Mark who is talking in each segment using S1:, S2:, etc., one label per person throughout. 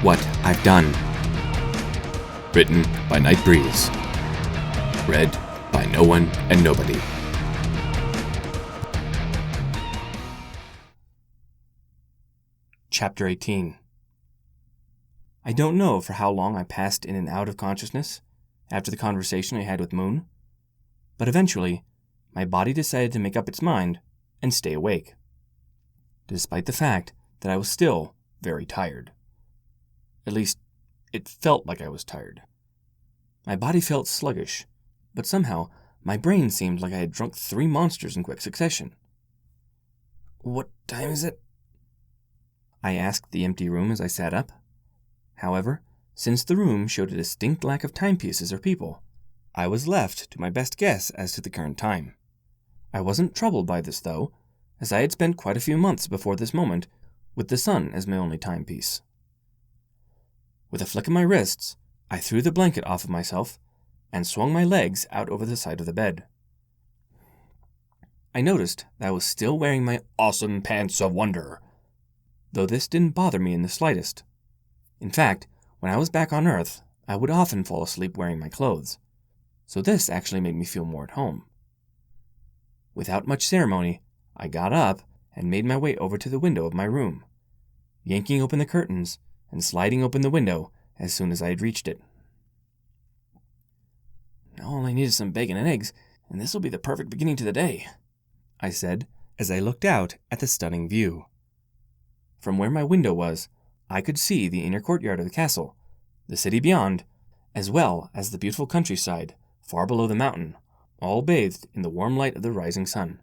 S1: What I've Done. Written by Night Breeze. Read by no one and nobody. Chapter 18. I don't know for how long I passed in and out of consciousness after the conversation I had with Moon, but eventually my body decided to make up its mind and stay awake, despite the fact that I was still very tired. At least, it felt like I was tired. My body felt sluggish, but somehow my brain seemed like I had drunk 3 monsters in quick succession. "What time is it?" I asked the empty room as I sat up. However, since the room showed a distinct lack of timepieces or people, I was left to my best guess as to the current time. I wasn't troubled by this, though, as I had spent quite a few months before this moment with the sun as my only timepiece. With a flick of my wrists, I threw the blanket off of myself and swung my legs out over the side of the bed. I noticed that I was still wearing my awesome pants of wonder, though this didn't bother me in the slightest. In fact, when I was back on Earth, I would often fall asleep wearing my clothes, so this actually made me feel more at home. Without much ceremony, I got up and made my way over to the window of my room, yanking open the curtains and sliding open the window as soon as I had reached it. "Now all I need is some bacon and eggs, and this will be the perfect beginning to the day," I said as I looked out at the stunning view. From where my window was, I could see the inner courtyard of the castle, the city beyond, as well as the beautiful countryside far below the mountain, all bathed in the warm light of the rising sun.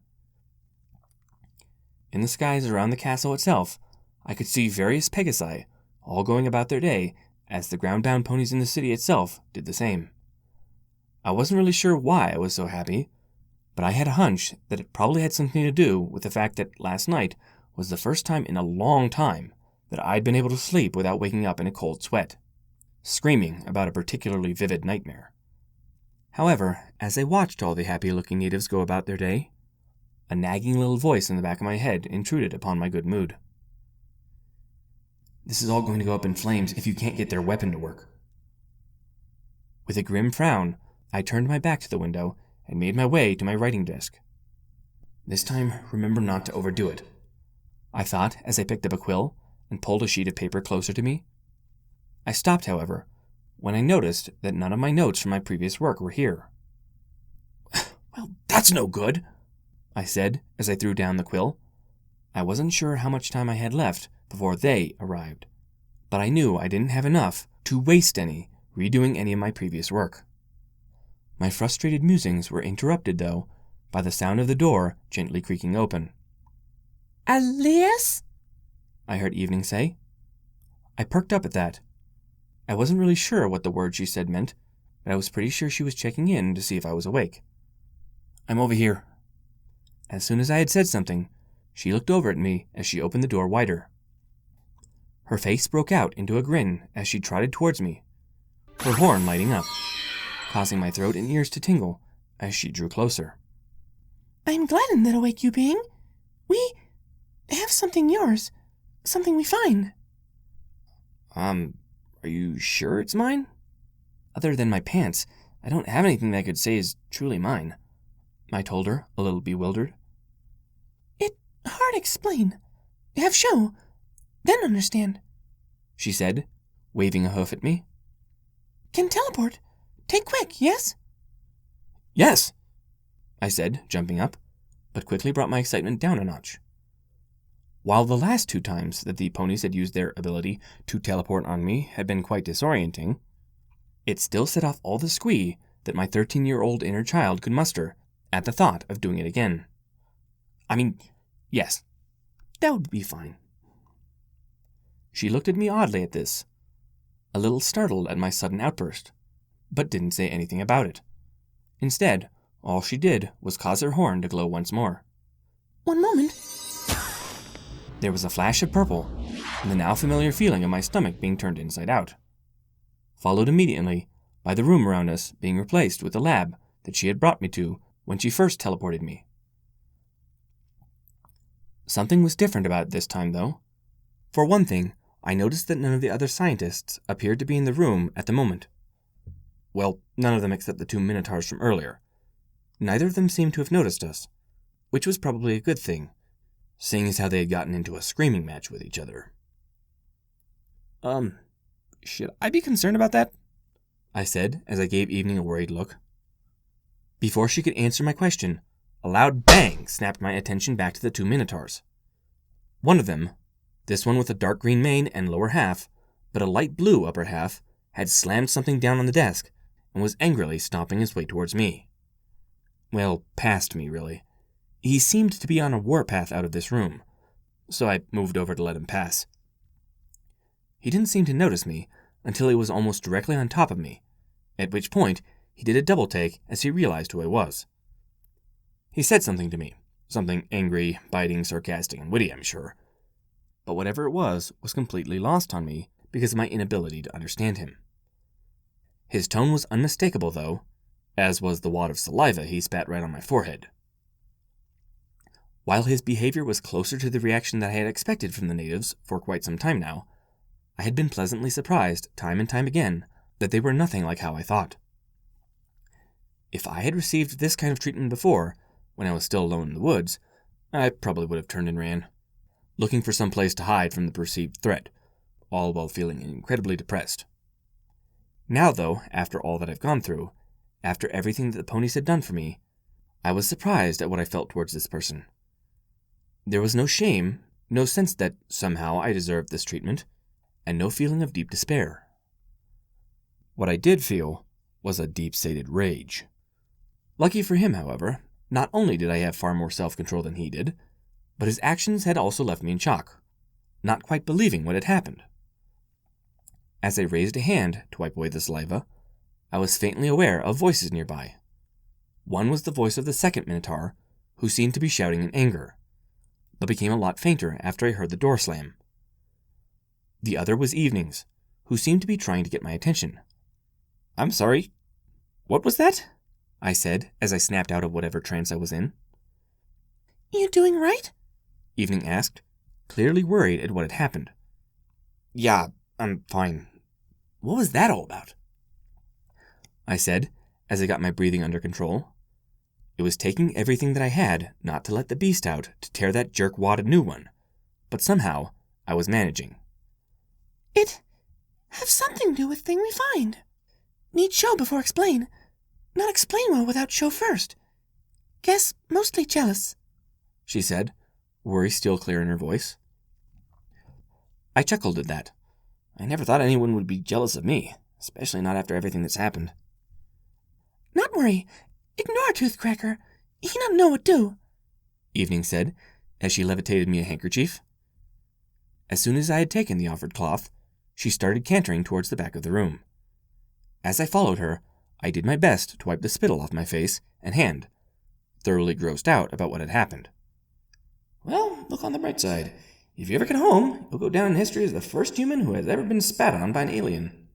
S1: In the skies around the castle itself, I could see various Pegasi all going about their day as the ground-bound ponies in the city itself did the same. I wasn't really sure why I was so happy, but I had a hunch that it probably had something to do with the fact that last night was the first time in a long time that I'd been able to sleep without waking up in a cold sweat, screaming about a particularly vivid nightmare. However, as I watched all the happy-looking natives go about their day, a nagging little voice in the back of my head intruded upon my good mood. "This is all going to go up in flames if you can't get their weapon to work." With a grim frown, I turned my back to the window and made my way to my writing desk. "This time, remember not to overdo it," I thought as I picked up a quill and pulled a sheet of paper closer to me. I stopped, however, when I noticed that none of my notes from my previous work were here. "Well, that's no good," I said as I threw down the quill. I wasn't sure how much time I had left before they arrived, but I knew I didn't have enough to waste any redoing any of my previous work. My frustrated musings were interrupted, though, by the sound of the door gently creaking open. "Elias?" I heard Evening say. I perked up at that. I wasn't really sure what the word she said meant, but I was pretty sure she was checking in to see if I was awake. "I'm over here." As soon as I had said something, she looked over at me as she opened the door wider. Her face broke out into a grin as she trotted towards me, her horn lighting up, causing my throat and ears to tingle as she drew closer. "I'm glad I'm that awake, you being. We have something yours, something we find." Are you sure it's mine? Other than my pants, I don't have anything that I could say is truly mine," I told her, a little bewildered. "It hard to explain. Have show, then understand," she said, waving a hoof at me. "Can teleport. Take quick, yes?" "Yes," I said, jumping up, but quickly brought my excitement down a notch. While the last 2 times that the ponies had used their ability to teleport on me had been quite disorienting, it still set off all the squee that my 13-year-old inner child could muster at the thought of doing it again. I mean, yes, that would be fine. She looked at me oddly at this, a little startled at my sudden outburst, but didn't say anything about it. Instead, all she did was cause her horn to glow once more. "One moment." There was a flash of purple, and the now familiar feeling of my stomach being turned inside out, followed immediately by the room around us being replaced with the lab that she had brought me to when she first teleported me. Something was different about it this time, though. For one thing, I noticed that none of the other scientists appeared to be in the room at the moment. Well, none of them except the 2 minotaurs from earlier. Neither of them seemed to have noticed us, which was probably a good thing, seeing as how they had gotten into a screaming match with each other. Should I be concerned about that? I said as I gave Evening a worried look. Before she could answer my question, a loud bang snapped my attention back to the 2 minotaurs. One of them, this one with a dark green mane and lower half, but a light blue upper half, had slammed something down on the desk and was angrily stomping his way towards me. Well, past me, really. He seemed to be on a warpath out of this room, so I moved over to let him pass. He didn't seem to notice me until he was almost directly on top of me, at which point he did a double take as he realized who I was. He said something to me, something angry, biting, sarcastic, and witty, I'm sure. But whatever it was completely lost on me because of my inability to understand him. His tone was unmistakable, though, as was the wad of saliva he spat right on my forehead. While his behavior was closer to the reaction that I had expected from the natives for quite some time now, I had been pleasantly surprised time and time again that they were nothing like how I thought. If I had received this kind of treatment before, when I was still alone in the woods, I probably would have turned and ran, looking for some place to hide from the perceived threat, all while feeling incredibly depressed. Now, though, after all that I've gone through, after everything that the ponies had done for me, I was surprised at what I felt towards this person. There was no shame, no sense that somehow I deserved this treatment, and no feeling of deep despair. What I did feel was a deep-sated rage. Lucky for him, however, not only did I have far more self-control than he did, but his actions had also left me in shock, not quite believing what had happened. As I raised a hand to wipe away the saliva, I was faintly aware of voices nearby. One was the voice of the second Minotaur, who seemed to be shouting in anger, but became a lot fainter after I heard the door slam. The other was Evening's, who seemed to be trying to get my attention. "I'm sorry. What was that?" I said as I snapped out of whatever trance I was in.
S2: "You doing right?"
S1: Evening asked, clearly worried at what had happened. "Yeah, I'm fine. What was that all about?" I said as I got my breathing under control. It was taking everything that I had not to let the beast out to tear that jerkwad a new one, but somehow I was managing.
S2: "It have something to do with thing we find. Need show before explain. Not explain well without show first. Guess mostly jealous,"
S1: she said, worry still clear in her voice. I chuckled at that. I never thought anyone would be jealous of me, especially not after everything that's happened.
S2: "Not worry. Ignore Toothcracker. He not know what do,"
S1: Evening said, as she levitated me a handkerchief. As soon as I had taken the offered cloth, she started cantering towards the back of the room. As I followed her, I did my best to wipe the spittle off my face and hand, thoroughly grossed out about what had happened. "Well, look on the bright side. If you ever get home, you'll go down in history as the first human who has ever been spat on by an alien,"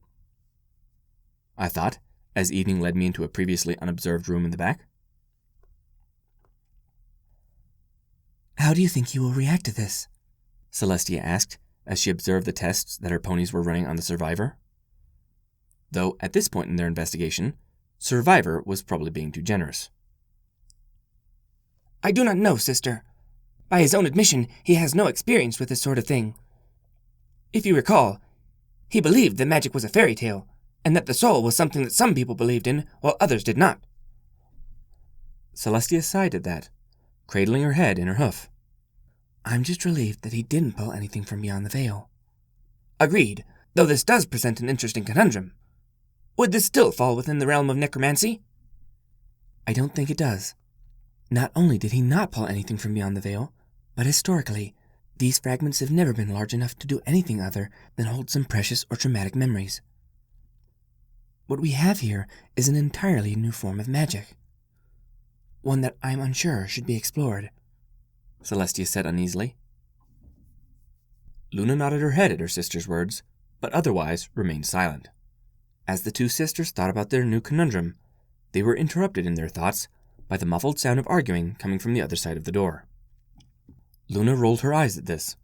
S1: I thought, as Evening led me into a previously unobserved room in the back.
S2: "How do you think you will react to this?"
S1: Celestia asked as she observed the tests that her ponies were running on the survivor. Though at this point in their investigation, survivor was probably being too generous.
S2: "I do not know, sister. By his own admission, he has no experience with this sort of thing. If you recall, he believed that magic was a fairy tale, and that the soul was something that some people believed in, while others did not."
S1: Celestia sighed at that, cradling her head in her hoof.
S2: "I'm just relieved that he didn't pull anything from beyond the veil." "Agreed, though this does present an interesting conundrum. Would this still fall within the realm of necromancy?"
S1: "I don't think it does.
S2: Not only did he not pull anything from beyond the veil, but historically, these fragments have never been large enough to do anything other than hold some precious or traumatic memories. What we have here is an entirely new form of magic. One that I'm unsure should be explored,"
S1: Celestia said uneasily. Luna nodded her head at her sister's words, but otherwise remained silent. As the two sisters thought about their new conundrum, they were interrupted in their thoughts by the muffled sound of arguing coming from the other side of the door. Luna rolled her eyes at this,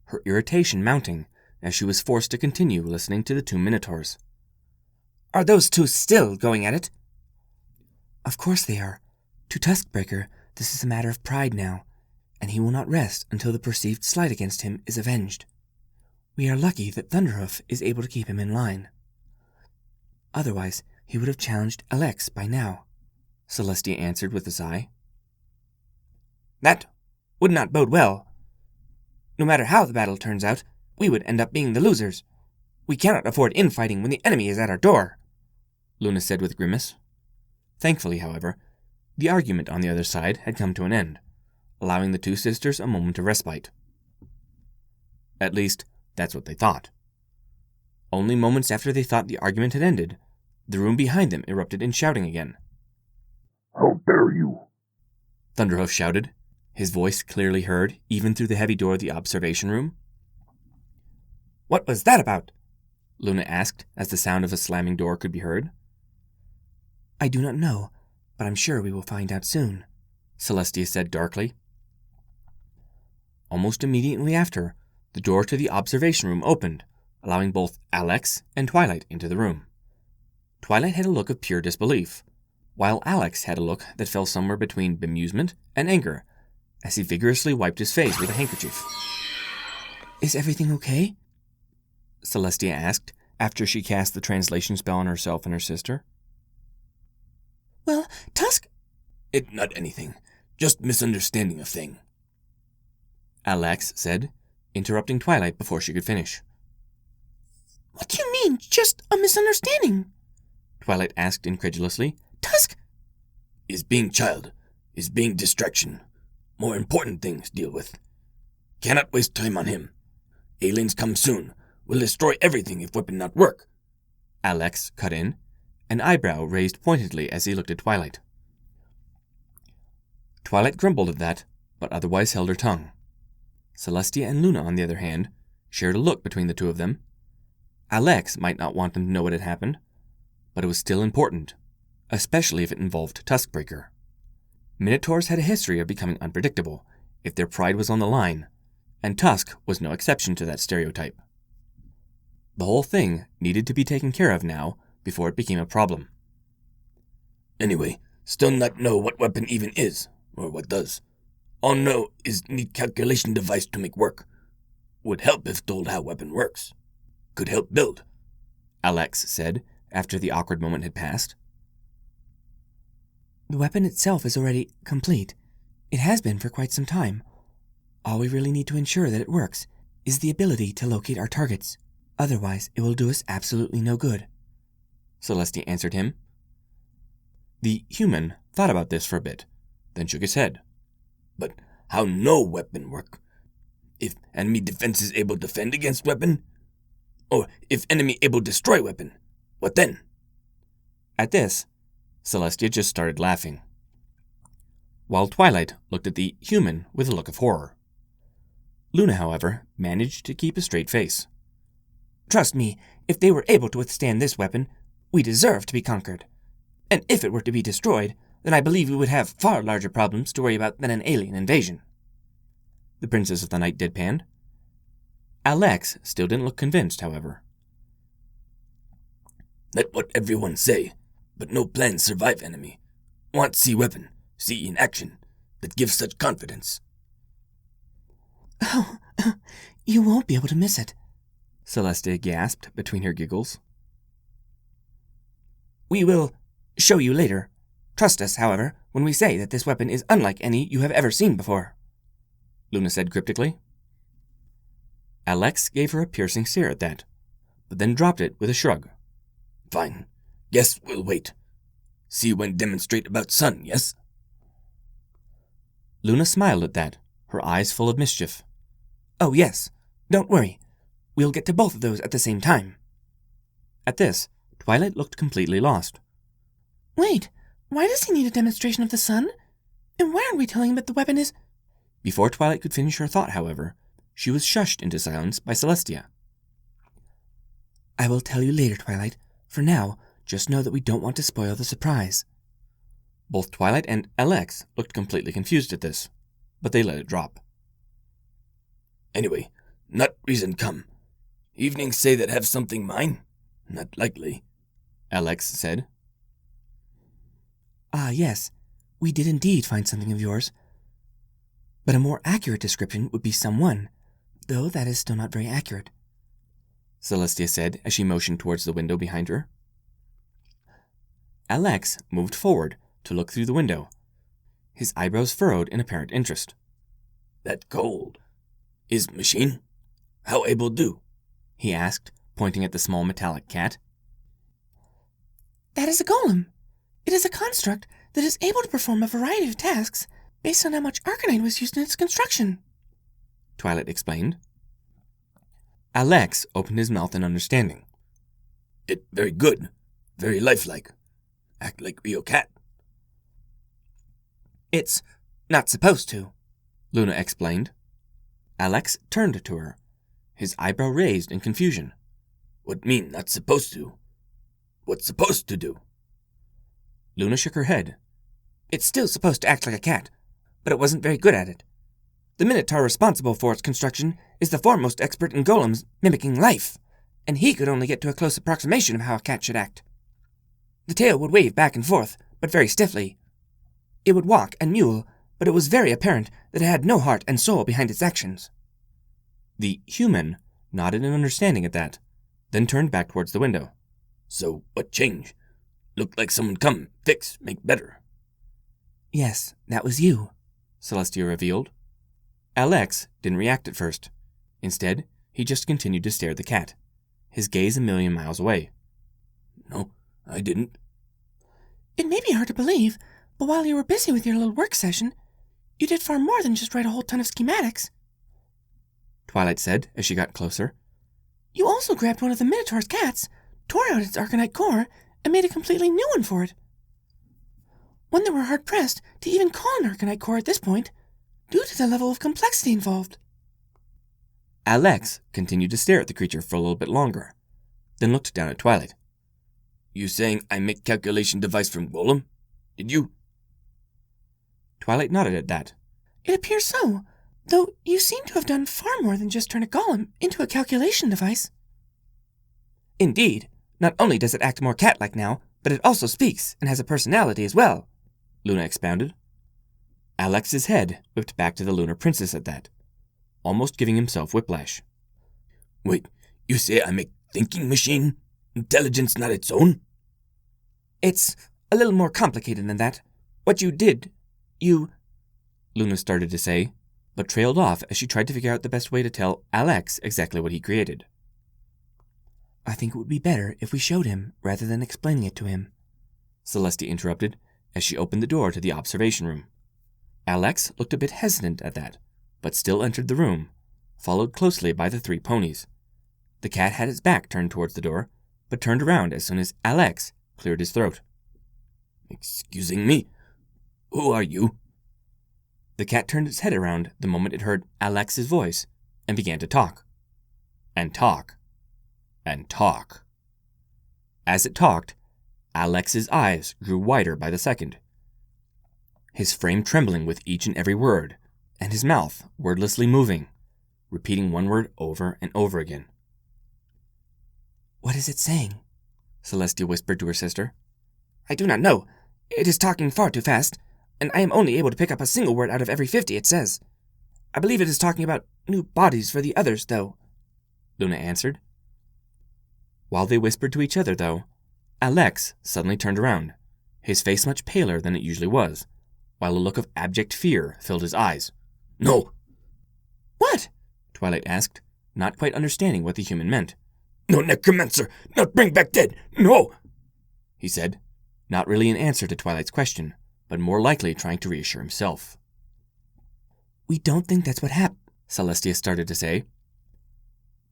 S1: her irritation mounting as she was forced to continue listening to the two Minotaurs.
S2: Are those two still going at it? Of course they are. To Tuskbreaker, this is a matter of pride now, and he will not rest until the perceived slight against him is avenged. We are lucky that Thunderhoof is able to keep him in line. Otherwise, he would have challenged Alex by now, Celestia answered with a sigh. That would not bode well. No matter how the battle turns out, we would end up being the losers. We cannot afford infighting when the enemy is at our door, Luna said with a grimace. Thankfully, however, the argument on the other side had come to an end, allowing the two sisters a moment of respite. At least, that's what they thought. Only moments after they thought the argument had ended, the room behind them erupted in shouting again.
S3: How dare you!
S1: Thunderhoof shouted, his voice clearly heard even through the heavy door of the observation room.
S2: What was that about?
S1: Luna asked as the sound of a slamming door could be heard.
S2: I do not know, but I'm sure we will find out soon,
S1: Celestia said darkly. Almost immediately after, the door to the observation room opened, allowing both Alex and Twilight into the room. Twilight had a look of pure disbelief, while Alex had a look that fell somewhere between bemusement and anger, as he vigorously wiped his face with a handkerchief.
S2: Is everything okay?
S1: Celestia asked, after she cast the translation spell on herself and her sister.
S2: Well, Tusk...
S3: It not anything. Just misunderstanding a thing,
S1: Alex said, interrupting Twilight before she could finish.
S2: What do you mean, just a misunderstanding?
S1: Twilight asked incredulously.
S2: Tusk...
S3: Is being child. Is being distraction. More important things deal with. Cannot waste time on him. Aliens come soon. Will destroy everything if weapon not work.
S1: Alex cut in, an eyebrow raised pointedly as he looked at Twilight. Twilight grumbled at that, but otherwise held her tongue. Celestia and Luna, on the other hand, shared a look between the two of them. Alex might not want them to know what had happened, but it was still important, especially if it involved Tuskbreaker. Minotaurs had a history of becoming unpredictable if their pride was on the line, and Tusk was no exception to that stereotype. The whole thing needed to be taken care of now before it became a problem.
S3: Anyway, still not know what weapon even is, or what does. All know is need calculation device to make work. Would help if told how weapon works. Could help build,
S1: Alex said after the awkward moment had passed.
S2: The weapon itself is already complete. It has been for quite some time. All we really need to ensure that it works is the ability to locate our targets. Otherwise, it will do us absolutely no good,
S1: Celestia answered him. The human thought about this for a bit, then shook his head.
S3: But how no weapon work? If enemy defense is able to defend against weapon? Or if enemy able destroy weapon? What then?
S1: At this, Celestia just started laughing, while Twilight looked at the human with a look of horror. Luna, however, managed to keep a straight face.
S2: Trust me, if they were able to withstand this weapon, we deserve to be conquered. And if it were to be destroyed, then I believe we would have far larger problems to worry about than an alien invasion.
S1: The Princess of the Night deadpanned. Alex still didn't look convinced, however.
S3: Let what everyone say, but no plans survive enemy. Want see weapon, see in action, that gives such confidence.
S2: Oh, you won't be able to miss it,
S1: Celestia gasped between her giggles.
S2: We will show you later. Trust us, however, when we say that this weapon is unlike any you have ever seen before,
S1: Luna said cryptically. Alex gave her a piercing stare at that, but then dropped it with a shrug.
S3: Fine. Guess we'll wait. See when demonstrate about sun, yes?
S1: Luna smiled at that, her eyes full of mischief.
S2: Oh, yes. Don't worry. We'll get to both of those at the same time.
S1: At this, Twilight looked completely lost.
S2: Wait, why does he need a demonstration of the sun? And why aren't we telling him that the weapon is...
S1: Before Twilight could finish her thought, however, she was shushed into silence by Celestia.
S2: I will tell you later, Twilight. For now, just know that we don't want to spoil the surprise.
S1: Both Twilight and Alex looked completely confused at this, but they let it drop.
S3: Anyway, not reason come. Evenings say that have something mine? Not likely,
S2: Alex said. Ah, yes, we did indeed find something of yours. But a more accurate description would be someone, though that is still not very accurate, Celestia said as she motioned towards the window behind her. Alex moved forward to look through the window, his eyebrows furrowed in apparent interest.
S3: That cold. Is machine? How able do?
S2: He asked, pointing at the small metallic cat.
S4: That is a golem. It is a construct that is able to perform a variety of tasks based on how much arcanite was used in its construction,
S2: Twilight explained. Alex opened his mouth in understanding.
S3: It very good. Very lifelike. Act like real cat.
S2: It's not supposed to, Luna explained. Alex turned to her, his eyebrow raised in confusion.
S3: What mean not supposed to? What's supposed to do?
S2: Luna shook her head.
S4: It's still supposed to act like a cat, but it wasn't very good at it. The Minotaur responsible for its construction is the foremost expert in golems mimicking life, and he could only get to a close approximation of how a cat should act. The tail would wave back and forth, but very stiffly. It would walk and mewl, but it was very apparent that it had no heart and soul behind its actions.
S2: The human nodded in understanding at that, then turned back towards the window.
S3: So, what change? Looked like someone come, fix, make better.
S4: Yes, that was you,
S2: Celestia revealed. Alex didn't react at first. Instead, he just continued to stare at the cat, his gaze a million miles away.
S3: No, I didn't.
S4: It may be hard to believe, but while you were busy with your little work session, you did far more than just write a whole ton of schematics,
S2: Twilight said as she got closer.
S4: You also grabbed one of the Minotaur's cats, tore out its arcanite core, and made a completely new one for it. One that we're hard-pressed to even call an arcanite core at this point, due to the level of complexity involved.
S2: Alex continued to stare at the creature for a little bit longer, then looked down at Twilight.
S3: You saying I make calculation device from golem? Did you?
S2: Twilight nodded at that.
S4: It appears so, though you seem to have done far more than just turn a golem into a calculation device. Indeed, not only does it act more cat-like now, but it also speaks and has a personality as well,
S2: Luna expounded. Alex's head whipped back to the lunar princess at that, almost giving himself whiplash.
S3: Wait, you say I make thinking machine? Intelligence not its own?
S4: It's a little more complicated than that. What you did,
S2: Luna started to say, but trailed off as she tried to figure out the best way to tell Alex exactly what he created.
S4: I think it would be better if we showed him rather than explaining it to him,
S2: Celestia interrupted as she opened the door to the observation room. Alex looked a bit hesitant at that, but still entered the room, followed closely by the three ponies. The cat had its back turned towards the door, but turned around as soon as Alex cleared his throat.
S3: Excusing me, who are you?
S2: The cat turned its head around the moment it heard Alex's voice and began to talk. And talk. And talk. As it talked, Alex's eyes grew wider by the second, his frame trembling with each and every word, and his mouth wordlessly moving, repeating one word over and over again.
S4: What is it saying?
S2: Celestia whispered to her sister.
S4: I do not know. It is talking far too fast, and I am only able to pick up a single word out of every 50 it says. I believe it is talking about new bodies for the others, though,
S2: Luna answered. While they whispered to each other, though, Alex suddenly turned around, his face much paler than it usually was, while a look of abject fear filled his eyes.
S3: No.
S4: What?
S2: Twilight asked, not quite understanding what the human meant.
S3: No necromancer, not bring back dead, no,
S2: he said, not really in answer to Twilight's question, but more likely trying to reassure himself.
S4: We don't think that's what happened,
S2: Celestia started to say.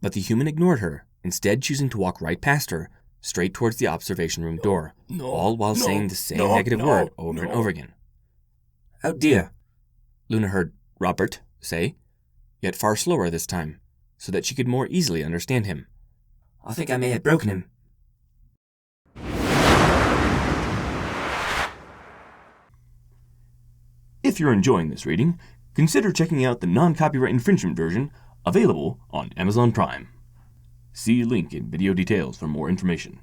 S2: But the human ignored her, instead choosing to walk right past her, straight towards the observation room door, all while saying the same negative word over and over again.
S4: Oh dear,
S2: Luna heard Robert say, yet far slower this time, so that she could more easily understand him.
S4: I think I may have broken him.
S5: If you're enjoying this reading, consider checking out the non-copyright infringement version available on Amazon Prime. See link in video details for more information.